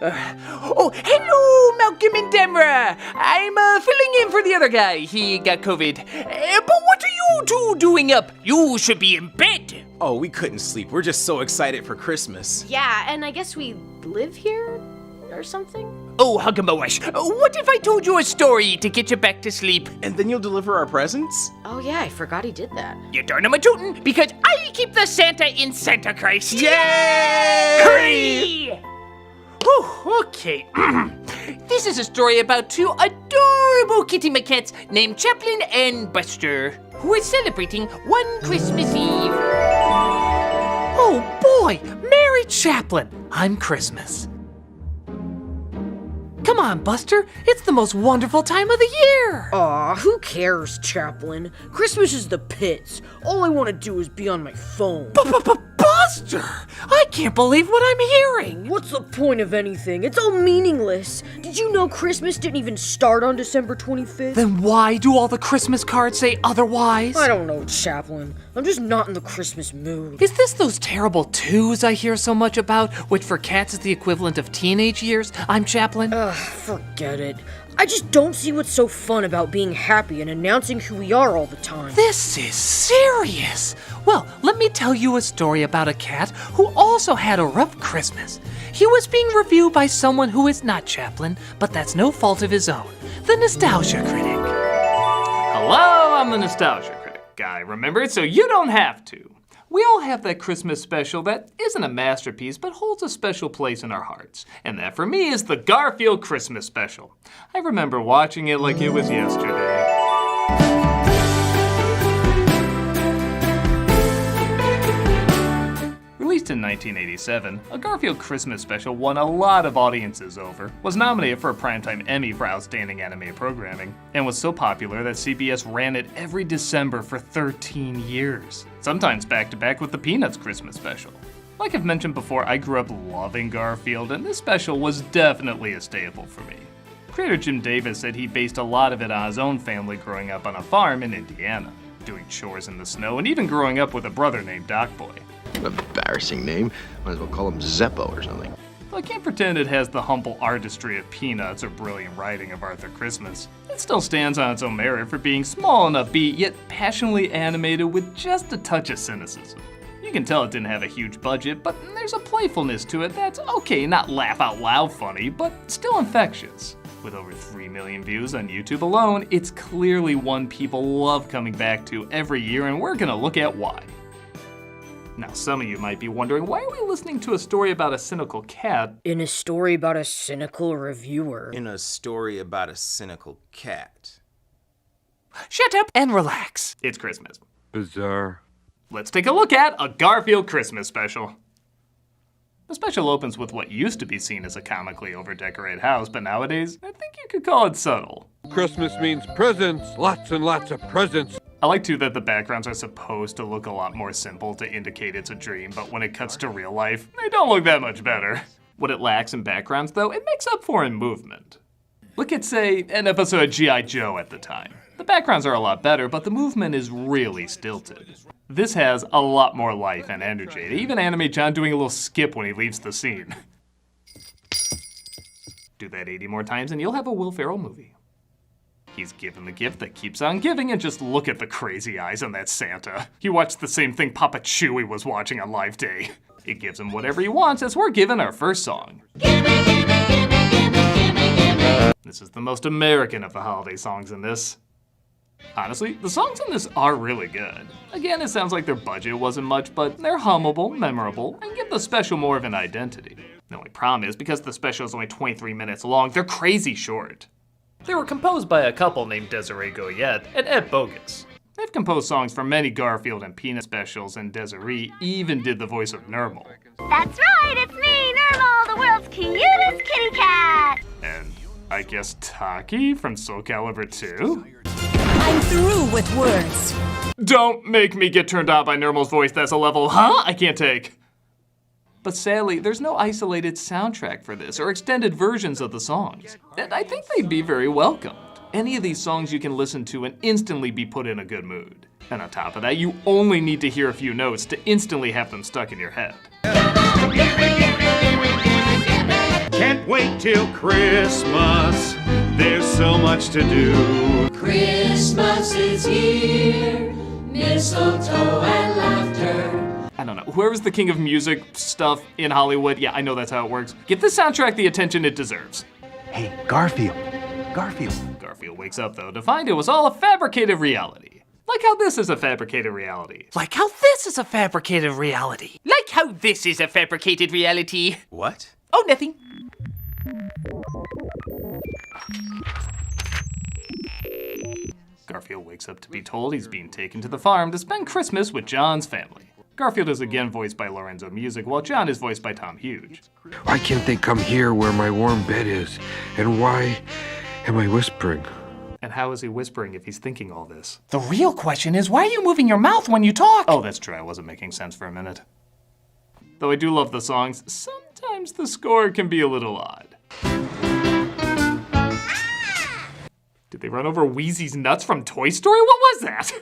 Hello, Malcolm and Demra. I'm filling in for the other guy. He got COVID. But what are you two doing up? You should be in bed. Oh, we couldn't sleep. We're just so excited for Christmas. Yeah, and I guess we live here or something? Oh, Hugamawash, what if I told you a story to get you back to sleep? And then you'll deliver our presents? Oh yeah, I forgot he did that. You darn him a tootin', because I keep the Santa in Santa Christ. Yay! Hurry! Whew, okay. This is a story about two adorable kitty maquettes named Chaplin and Buster, who are celebrating one Christmas Eve. Oh boy, Merry Chaplin! I'm Christmas. Come on, Buster. It's the most wonderful time of the year. Aw, who cares, Chaplin? Christmas is the pits. All I want to do is be on my phone. Buster! I can't believe what I'm hearing. What's the point of anything? It's all meaningless. Did you know Christmas didn't even start on December 25th? Then why do all the Christmas cards say otherwise? I don't know, Chaplin. I'm just not in the Christmas mood. Is this those terrible twos I hear so much about, which for cats is the equivalent of teenage years? I'm Chaplin. Forget it. I just don't see what's so fun about being happy and announcing who we are all the time. This is serious. Well, let me tell you a story about a cat who also had a rough Christmas. He was being reviewed by someone who is not Chaplin, but that's no fault of his own. The Nostalgia Critic. Hello, I'm the Nostalgia Critic guy, remember? So you don't have to. We all have that Christmas special that isn't a masterpiece, but holds a special place in our hearts. And that for me is the Garfield Christmas special. I remember watching it like it was yesterday. Released in 1987, a Garfield Christmas special won a lot of audiences over, was nominated for a Primetime Emmy for Outstanding Animated Programming, and was so popular that CBS ran it every December for 13 years, sometimes back-to-back with the Peanuts Christmas special. Like I've mentioned before, I grew up loving Garfield, and this special was definitely a staple for me. Creator Jim Davis said he based a lot of it on his own family growing up on a farm in Indiana, doing chores in the snow, and even growing up with a brother named Doc Boy. Embarrassing name. Might as well call him Zeppo or something. I can't pretend it has the humble artistry of Peanuts or brilliant writing of Arthur Christmas. It still stands on its own merit for being small and upbeat, yet passionately animated with just a touch of cynicism. You can tell it didn't have a huge budget, but there's a playfulness to it that's okay, not laugh out loud funny, but still infectious. With over 3 million views on YouTube alone, it's clearly one people love coming back to every year, and we're gonna look at why. Now, some of you might be wondering, why are we listening to a story about a cynical cat? In a story about a cynical reviewer. In a story about a cynical cat. Shut up and relax. It's Christmas. Bizarre. Let's take a look at a Garfield Christmas special. The special opens with what used to be seen as a comically over-decorated house, but nowadays, I think you could call it subtle. Christmas means presents, lots and lots of presents. I like too that the backgrounds are supposed to look a lot more simple to indicate it's a dream, but when it cuts to real life, they don't look that much better. What it lacks in backgrounds, though, it makes up for in movement. Look at, say, an episode of G.I. Joe at the time. The backgrounds are a lot better, but the movement is really stilted. This has a lot more life and energy. They even animate John doing a little skip when he leaves the scene. Do that 80 more times and you'll have a Will Ferrell movie. He's given the gift that keeps on giving, and just look at the crazy eyes on that Santa. He watched the same thing Papa Chewie was watching on Live Day. It gives him whatever he wants as we're given our first song. This is the most American of the holiday songs in this. Honestly, the songs in this are really good. Again, it sounds like their budget wasn't much, but they're hummable, memorable, and give the special more of an identity. The only problem is, because the special is only 23 minutes long, they're crazy short. They were composed by a couple named Desiree Goyette and Ed Bogus. They've composed songs for many Garfield and Peanut specials, and Desiree even did the voice of Nermal. That's right, it's me, Nermal, the world's cutest kitty cat! And I guess Taki from Soul Calibur 2? I'm through with words. Don't make me get turned on by Nermal's voice. That's a level, I can't take. But sadly, there's no isolated soundtrack for this or extended versions of the songs. And I think they'd be very welcomed. Any of these songs you can listen to and instantly be put in a good mood. And on top of that, you only need to hear a few notes to instantly have them stuck in your head. Can't wait till Christmas. There's so much to do. Christmas is here. Mistletoe and laughter. I don't know. Whoever's the king of music stuff in Hollywood, yeah, I know that's how it works. Give this soundtrack the attention it deserves. Hey, Garfield. Garfield wakes up, though, to find it was all a fabricated reality. Like how this is a fabricated reality. Like how this is a fabricated reality. Like how this is a fabricated reality. What? Oh, nothing. Garfield wakes up to be told he's being taken to the farm to spend Christmas with John's family. Garfield is again voiced by Lorenzo Music, while John is voiced by Tom Huge. Why can't they come here where my warm bed is? And why am I whispering? And how is he whispering if he's thinking all this? The real question is, why are you moving your mouth when you talk? Oh, that's true. I wasn't making sense for a minute. Though I do love the songs, sometimes the score can be a little odd. Did they run over Wheezy's nuts from Toy Story? What was that?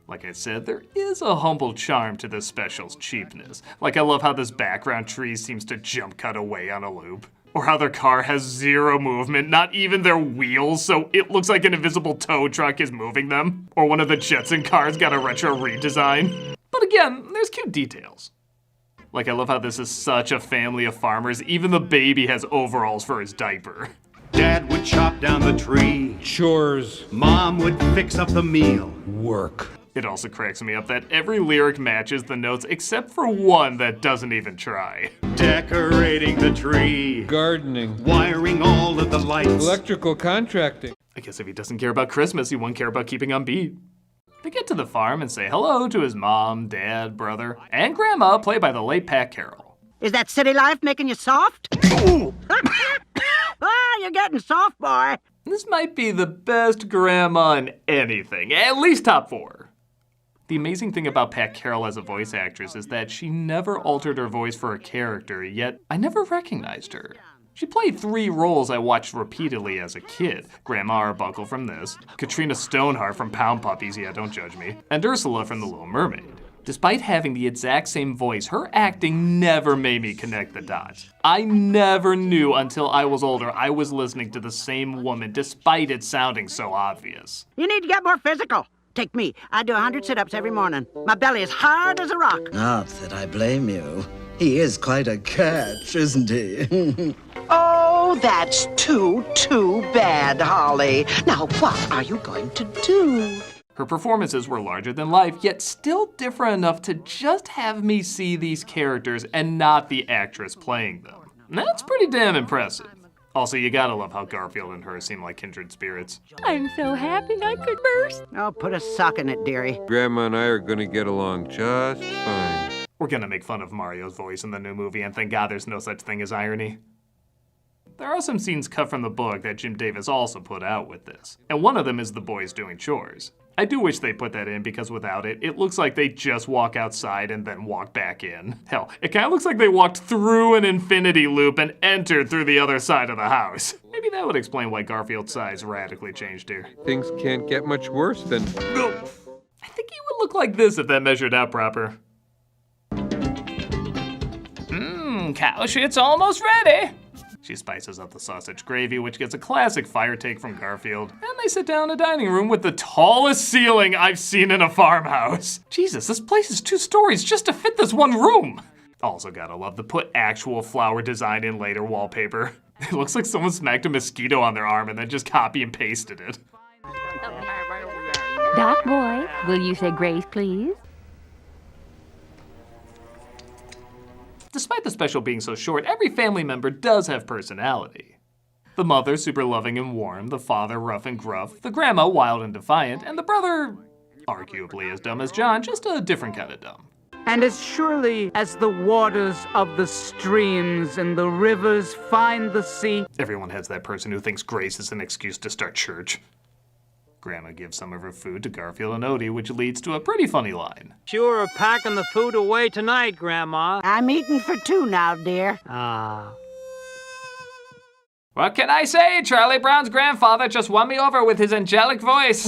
Like I said, there is a humble charm to this special's cheapness. Like I love how this background tree seems to jump cut away on a loop. Or how their car has zero movement, not even their wheels, so it looks like an invisible tow truck is moving them. Or one of the Jetson cars got a retro redesign. But again, there's cute details. Like I love how this is such a family of farmers, even the baby has overalls for his diaper. Dad would chop down the tree. Chores. Mom would fix up the meal. Work. It also cracks me up that every lyric matches the notes except for one that doesn't even try. Decorating the tree. Gardening. Wiring all of the lights. Electrical contracting. I guess if he doesn't care about Christmas, he won't care about keeping on beat. They get to the farm and say hello to his mom, dad, brother, and grandma, played by the late Pat Carroll. Is that city life making you soft? You're getting soft, boy. This might be the best grandma in anything, at least top 4. The amazing thing about Pat Carroll as a voice actress is that she never altered her voice for a character, yet I never recognized her. She played 3 roles I watched repeatedly as a kid. Grandma Arbuckle from this, Katrina Stoneheart from Pound Puppies, yeah, don't judge me, and Ursula from The Little Mermaid. Despite having the exact same voice, her acting never made me connect the dots. I never knew until I was older I was listening to the same woman, despite it sounding so obvious. You need to get more physical. Take me. I do 100 sit-ups every morning. My belly is hard as a rock. Not that I blame you. He is quite a catch, isn't he? Oh, that's too bad, Holly. Now, what are you going to do? Her performances were larger than life, yet still different enough to just have me see these characters and not the actress playing them. That's pretty damn impressive. Also, you gotta love how Garfield and her seem like kindred spirits. I'm so happy I could burst. Oh, put a sock in it, dearie. Grandma and I are gonna get along just fine. We're gonna make fun of Mario's voice in the new movie, and thank God there's no such thing as irony. There are some scenes cut from the book that Jim Davis also put out with this, and one of them is the boys doing chores. I do wish they put that in because without it, it looks like they just walk outside and then walk back in. Hell, it kind of looks like they walked through an infinity loop and entered through the other side of the house. Maybe that would explain why Garfield's size radically changed here. Things can't get much worse than... I think he would look like this if that measured out proper. Cow shit's almost ready. She spices up the sausage gravy, which gets a classic fire take from Garfield. And they sit down in a dining room with the tallest ceiling I've seen in a farmhouse. Jesus, this place is 2 stories just to fit this one room. Also gotta love the put actual flower design in later wallpaper. It looks like someone smacked a mosquito on their arm and then just copy and pasted it. Doc boy, will you say grace, please? Despite the special being so short, every family member does have personality. The mother, super loving and warm, the father, rough and gruff, the grandma, wild and defiant, and the brother, arguably as dumb as John, just a different kind of dumb. And as surely as the waters of the streams and the rivers find the sea. Everyone has that person who thinks grace is an excuse to start church. Grandma gives some of her food to Garfield and Odie, which leads to a pretty funny line. Sure are packing the food away tonight, Grandma. I'm eating for 2 now, dear. What can I say? Charlie Brown's grandfather just won me over with his angelic voice.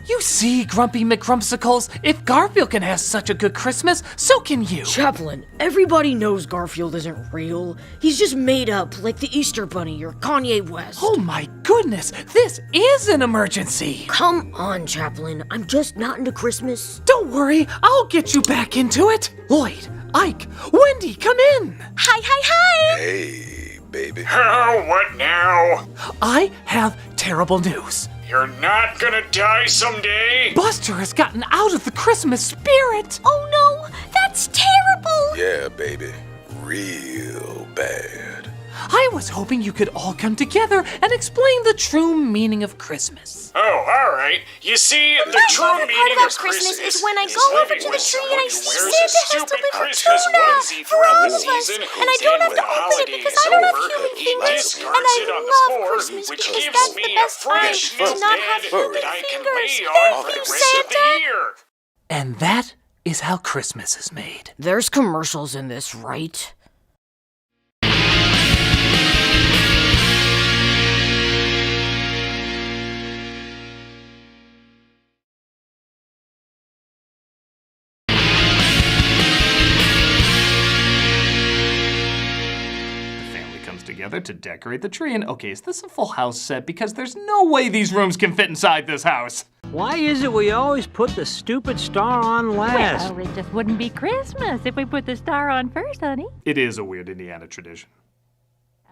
You see, Grumpy McGrumpsicles, if Garfield can have such a good Christmas, so can you. Chaplain, everybody knows Garfield isn't real. He's just made up, like the Easter Bunny or Kanye West. Oh my goodness, this is an emergency. Come on, Chaplain. I'm just not into Christmas. Don't worry, I'll get you back into it. Lloyd, Ike, Wendy, come in. Hi. Hey, baby. Oh, what now? I have terrible news. You're not gonna die someday? Buster has gotten out of the Christmas spirit. Oh no, that's terrible. Yeah, baby. Real bad. I was hoping you could all come together and explain the true meaning of Christmas. Oh, all right. You see, the true favorite part meaning about of Christmas Christmas is when I go over living to the with tree someone and I who see wears Santa a has stupid delivered Christmas tuna onesie for all of us, season, and I don't have to when the open it holiday because is I don't have over, human he fingers, discards and I it on the love floor, Christmas which because gives that's me the a best time fresh to new not have bed human that I can fingers. lay on Thank for the you, rest of the Santa. year. And that is how Christmas is made. There's commercials in this, right? Together to decorate the tree, and okay, is this a full house set? Because there's no way these rooms can fit inside this house. Why is it we always put the stupid star on last? Well, it just wouldn't be Christmas if we put the star on first, honey. It is a weird Indiana tradition.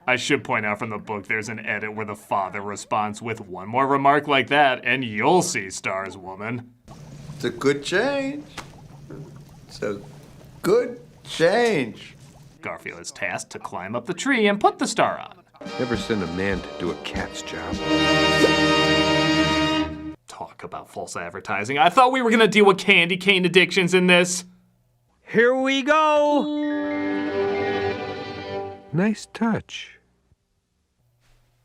I should point out from the book there's an edit where the father responds with one more remark like that, and you'll see stars, woman. It's a good change. It's a good change. Garfield is tasked to climb up the tree and put the star on. Never send a man to do a cat's job. Talk about false advertising. I thought we were gonna deal with candy cane addictions in this. Here we go. Nice touch.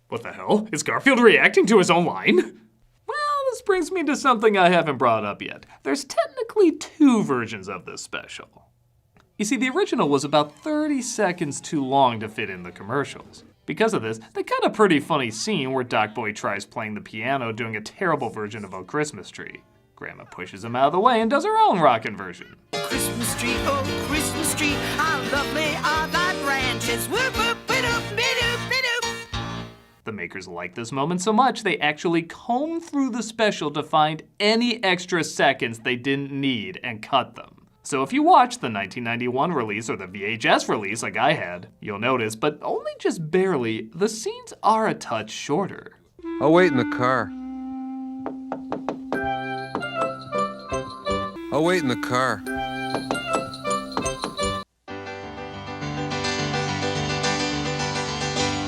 What the hell? Is Garfield reacting to his own line? Well, this brings me to something I haven't brought up yet. There's technically two versions of this special. You see, the original was about 30 seconds too long to fit in the commercials. Because of this, they cut a pretty funny scene where Doc Boy tries playing the piano doing a terrible version of O Christmas Tree. Grandma pushes him out of the way and does her own rockin' version. Christmas tree, oh Christmas tree, how lovely are thy branches. Whoop, whoop, bidoop, bidoop, bidoop. The makers liked this moment so much they actually combed through the special to find any extra seconds they didn't need and cut them. So if you watch the 1991 release or the VHS release like I had, you'll notice, but only just barely, the scenes are a touch shorter. I'll wait in the car. I'll wait in the car.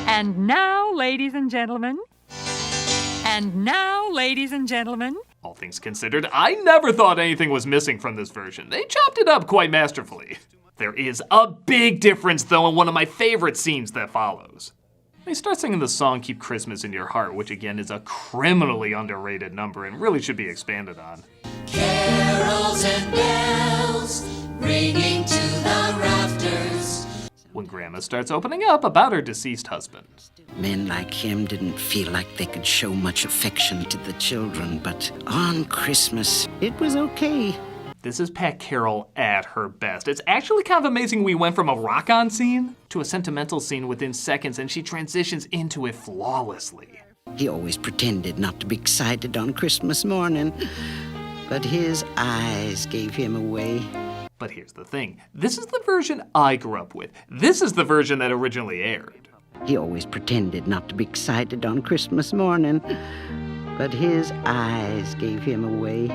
And now, ladies and gentlemen. And now, ladies and gentlemen. All things considered, I never thought anything was missing from this version. They chopped it up quite masterfully. There is a big difference though in one of my favorite scenes that follows. They start singing the song Keep Christmas in Your Heart, which again is a criminally underrated number and really should be expanded on. Carols and bells ringing to the rafters. When Grandma starts opening up about her deceased husband. Men like him didn't feel like they could show much affection to the children, but on Christmas, it was okay. This is Pat Carroll at her best. It's actually kind of amazing we went from a rock-on scene to a sentimental scene within seconds, and she transitions into it flawlessly. He always pretended not to be excited on Christmas morning, but his eyes gave him away. But here's the thing. This is the version I grew up with. This is the version that originally aired. He always pretended not to be excited on Christmas morning, but his eyes gave him away.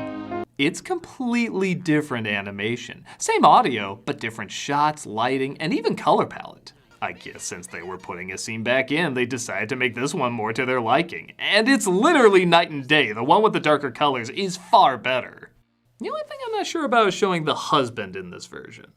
It's completely different animation. Same audio, but different shots, lighting, and even color palette. I guess since they were putting a scene back in, they decided to make this one more to their liking. And it's literally night and day. The one with the darker colors is far better. The only thing I'm not sure about is showing the husband in this version.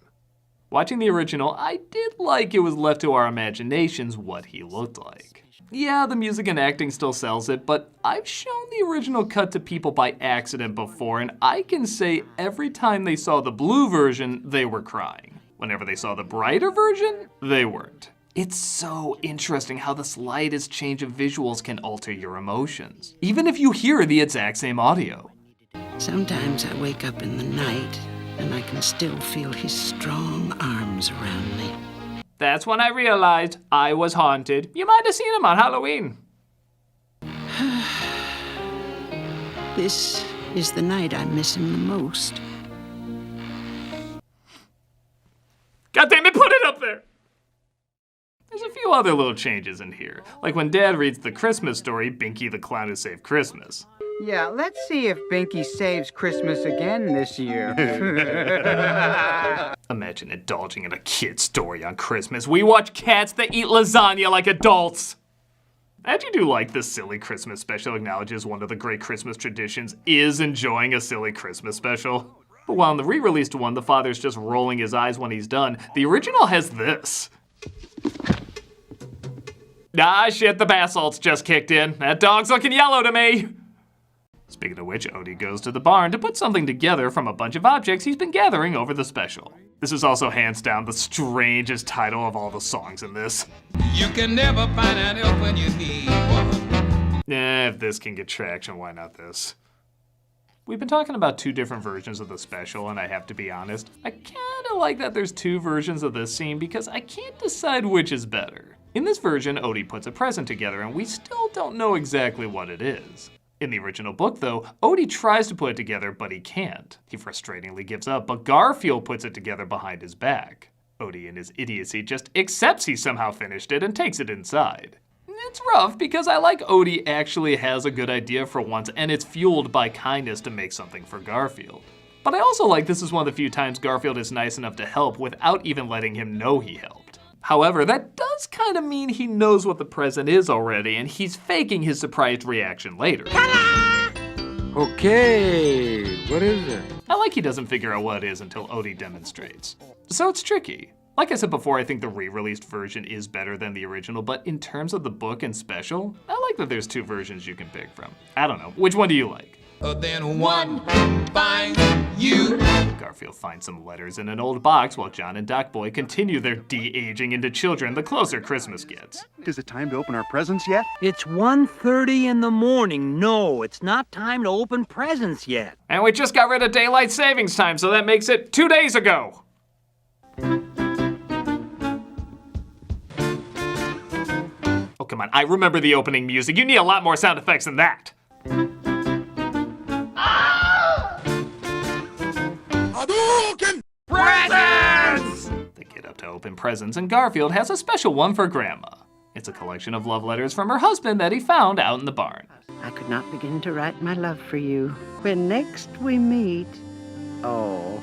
Watching the original, I did like it was left to our imaginations what he looked like. Yeah, the music and acting still sells it, but I've shown the original cut to people by accident before, and I can say every time they saw the blue version, they were crying. Whenever they saw the brighter version, they weren't. It's so interesting how the slightest change of visuals can alter your emotions, even if you hear the exact same audio. Sometimes I wake up in the night and I can still feel his strong arms around me. That's when I realized I was haunted. You might have seen him on Halloween. This is the night I miss him the most. God damn it, put it up there! There's a few other little changes in here, like when Dad reads the Christmas story, Binky the Clown Who Saved Christmas. Yeah, let's see if Binky saves Christmas again this year. Imagine indulging in a kid's story on Christmas. We watch cats that eat lasagna like adults. I actually do like this silly Christmas special acknowledges one of the great Christmas traditions is enjoying a silly Christmas special. But while in the re-released one, the father's just rolling his eyes when he's done, the original has this. Ah, shit, the bath salts just kicked in. That dog's looking yellow to me. Speaking of which, Odie goes to the barn to put something together from a bunch of objects he's been gathering over the special. This is also hands down the strangest title of all the songs in this. You can never find an elf when you need one. If this can get traction, why not this? We've been talking about two different versions of the special, and I have to be honest, I kinda like that there's two versions of this scene because I can't decide which is better. In this version, Odie puts a present together and we still don't know exactly what it is. In the original book, though, Odie tries to put it together, but he can't. He frustratingly gives up, but Garfield puts it together behind his back. Odie, in his idiocy, just accepts he somehow finished it and takes it inside. It's rough because I like Odie actually has a good idea for once, and it's fueled by kindness to make something for Garfield. But I also like this is one of the few times Garfield is nice enough to help without even letting him know he helped. However, that does kind of mean he knows what the present is already, and he's faking his surprised reaction later. Okay, what is it? I like he doesn't figure out what it is until Odie demonstrates. So it's tricky. Like I said before, I think the re-released version is better than the original, but in terms of the book and special, I like that there's two versions you can pick from. I don't know, which one do you like? Then one finds you. Garfield finds some letters in an old box while John and Doc Boy continue their de-aging into children the closer Christmas gets. Is it time to open our presents yet? It's 1:30 in the morning. No, it's not time to open presents yet. And we just got rid of daylight savings time, so that makes it 2 days ago. Oh, come on, I remember the opening music. You need a lot more sound effects than that. Presents! They get up to open presents, and Garfield has a special one for Grandma. It's a collection of love letters from her husband that he found out in the barn. I could not begin to write my love for you. When next we meet, oh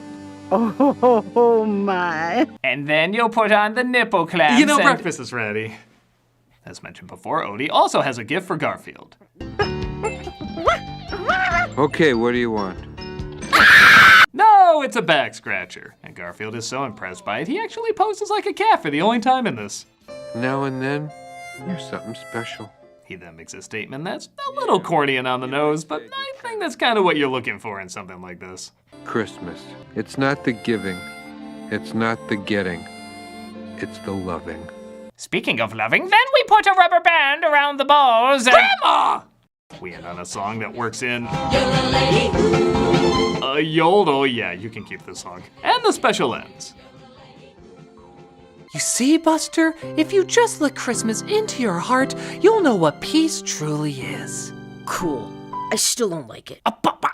my. And then you'll put on the nipple clamps. You know, breakfast is ready. As mentioned before, Odie also has a gift for Garfield. Okay, what do you want? No, it's a back scratcher. And Garfield is so impressed by it, he actually poses like a cat for the only time in this. Now and then, you're something special. He then makes a statement that's a little corny and on the nose, but I think that's kind of what you're looking for in something like this. Christmas. It's not the giving. It's not the getting. It's the loving. Speaking of loving, then we put a rubber band around the balls and... Grandma! We end on a song that works in... Yold, oh yeah, you can keep this song. And the special ends. You see, Buster? If you just let Christmas into your heart, you'll know what peace truly is. Cool. I still don't like it.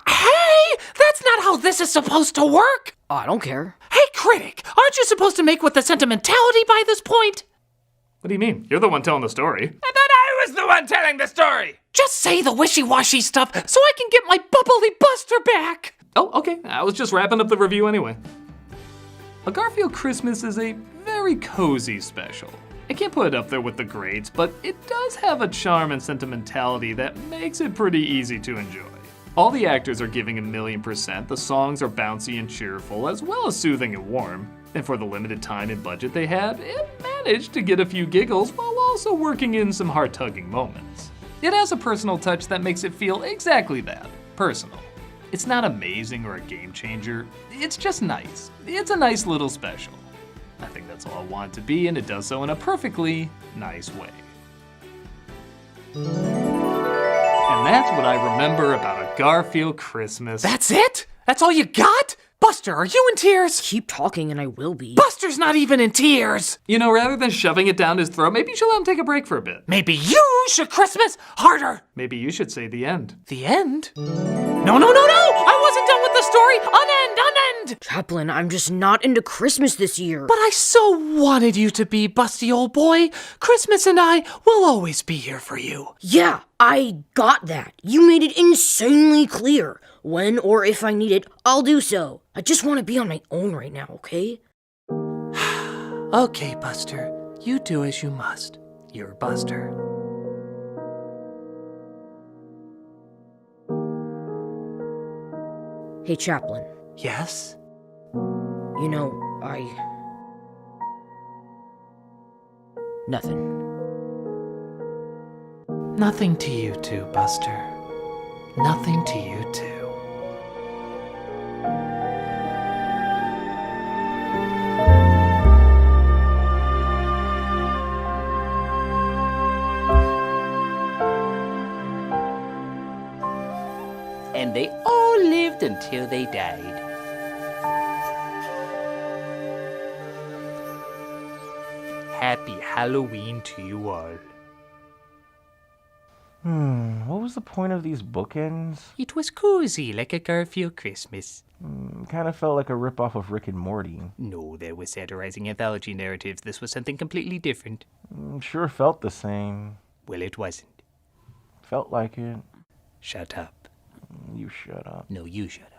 Hey! That's not how this is supposed to work! Oh, I don't care. Hey, critic! Aren't you supposed to make with the sentimentality by this point? What do you mean? You're the one telling the story. I thought I was the one telling the story! Just say the wishy-washy stuff so I can get my bubbly Buster back! Oh, okay. I was just wrapping up the review anyway. A Garfield Christmas is a very cozy special. I can't put it up there with the greats, but it does have a charm and sentimentality that makes it pretty easy to enjoy. All the actors are giving 1,000,000%, the songs are bouncy and cheerful, as well as soothing and warm. And for the limited time and budget they had, it managed to get a few giggles while also working in some heart-tugging moments. It has a personal touch that makes it feel exactly that, personal. It's not amazing or a game changer, it's just nice. It's a nice little special. I think that's all I want it to be, and it does so in a perfectly nice way. And that's what I remember about A Garfield Christmas. That's it? That's all you got? Buster, are you in tears? Keep talking and I will be. Buster's not even in tears! You know, rather than shoving it down his throat, maybe you should let him take a break for a bit. Maybe you should Christmas harder! Maybe you should say the end. The end? No! I wasn't done with the story! Unend! Chaplain, I'm just not into Christmas this year. But I so wanted you to be, Busty old boy. Christmas and I will always be here for you. Yeah, I got that. You made it insanely clear. When or if I need it, I'll do so. I just want to be on my own right now, okay? Okay, Buster. You do as you must. You're Buster. Hey, Chaplain. Yes? You know, Nothing. Nothing to you too, Buster. Nothing to you too. And they all lived until they died. Happy Halloween to you all. What was the point of these bookends? It was cozy, like a Garfield Christmas. Kind of felt like a ripoff of Rick and Morty. No, that was satirizing anthology narratives. This was something completely different. Sure felt the same. Well, it wasn't. Felt like it. Shut up. You shut up. No, you shut up.